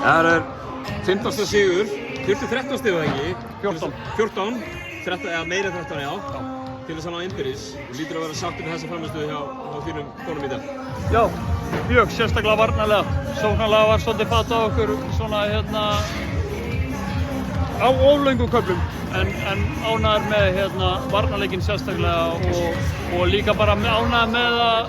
Það 15. sigur, 13 stig eða ekki? 14, eða meira 13 já. Til þess að ná innbyrðis. Þú lítur að vera sáttur með þessa frammistöðu hjá þínum konum í dag. Já, mjög, sérstaklega varnarlega. Sóknarlega var svolítið fatt á okkur svona á of-löngum köflum. En ánægður með varnarleikinn sérstaklega og líka bara ánægður með að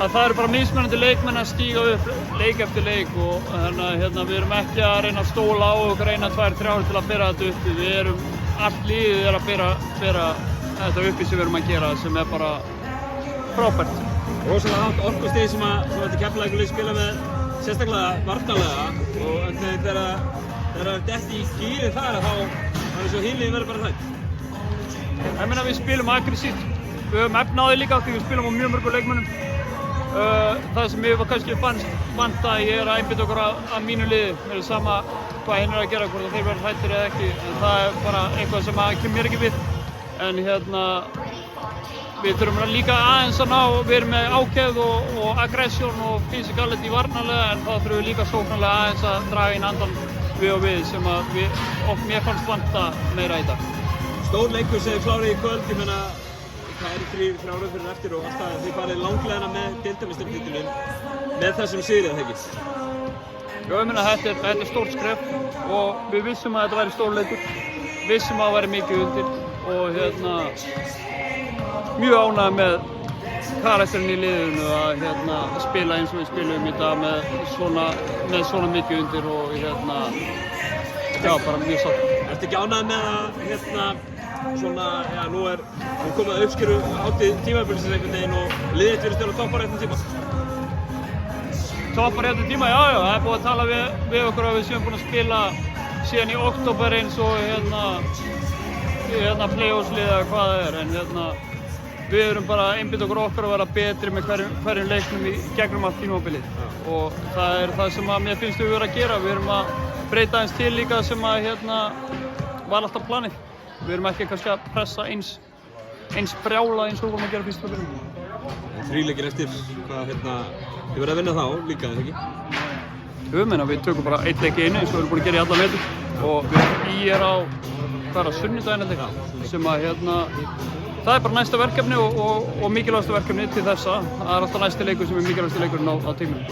það eru bara mismunandi leikmenn að stíga upp leik eftir leik og við erum ekki að reyna að stóla á okkur 1, 2, 3 til að bera þetta uppi. Við erum, allt liðið er að bera þetta uppi sem við erum að gera sem er bara frábært. Rosalega hátt orkustig sem þetta Keflavíkurlið spila með sérstaklega varnarlega og þegar það er dett í gírið þar þá er svo hinliðin verður bara hrædd. Ég meina við spilum aggressíft. Við höfum efni á því líka því við spilum á mjög mörgum leikmönnum. Það sem ég kannski fannst að ég er að einbeita okkur að mínu liði. Mér er sama hvað hinn er að gera, hvort þeir verður hræddir eða ekki. En það er bara eitthvað sem kemur mér ekki við. En við þurfum líka aðeins að ná, við erum með ákefð og aggression og physicality varnarlega en þá þurfum við líka sóknarlega aðeins að draga inn andan við og við sem mér fannst vanta meira í dag. Stór leikur sem þið klárið í kvöld, ég meina það eru 3 árið fyrir eftir og alltaf þið farið langleiðina með deildarmeistaratitilinn með þessum sigri eða ekki? Já, ég meina þetta er stórt skref og við vissum að þetta væri stór leikur, vissum að það væri mikið undir og mjög ánægður með karakterinn í liðinu að spila eins og við spilum í dag með svona mikið undir og já, bara mjög sátt. Ertu ekki ánægður með að nú er komið að uppskeru hátíð tímabilsins einhvern veginn og liðið verið stjórn á topparéttum tíma? Topparéttum tíma, já, það er búið að tala við okkur að við séum búin að spila síðan í október eins og play-offs-lið eða hvað það er en við erum bara að einbeita okkur að vera betri með hverjum leiknum í gegnum allt tímabilið og það er það sem mér finnst við vera að gera. Við erum að breyta eins til líka sem var alltaf planið. Við erum ekki kannski að pressa eins brjála eins og við vorum að gera fyrst fyrir. 3 leikir eftir, þið verið að vinna þá líka, eða ekki? Við tökum bara 1 leik í einu eins og við erum búin að gera í alla vetur og við erum sunnudaginn eða eitthvað sem það er bara næsta verkefni og mikilvægasta verkefni til þessa. Það er alltaf næsti leikur sem er mikilvægasti leikurinn á tíminu.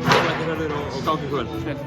Takk fyrir og gangi ykkur vel.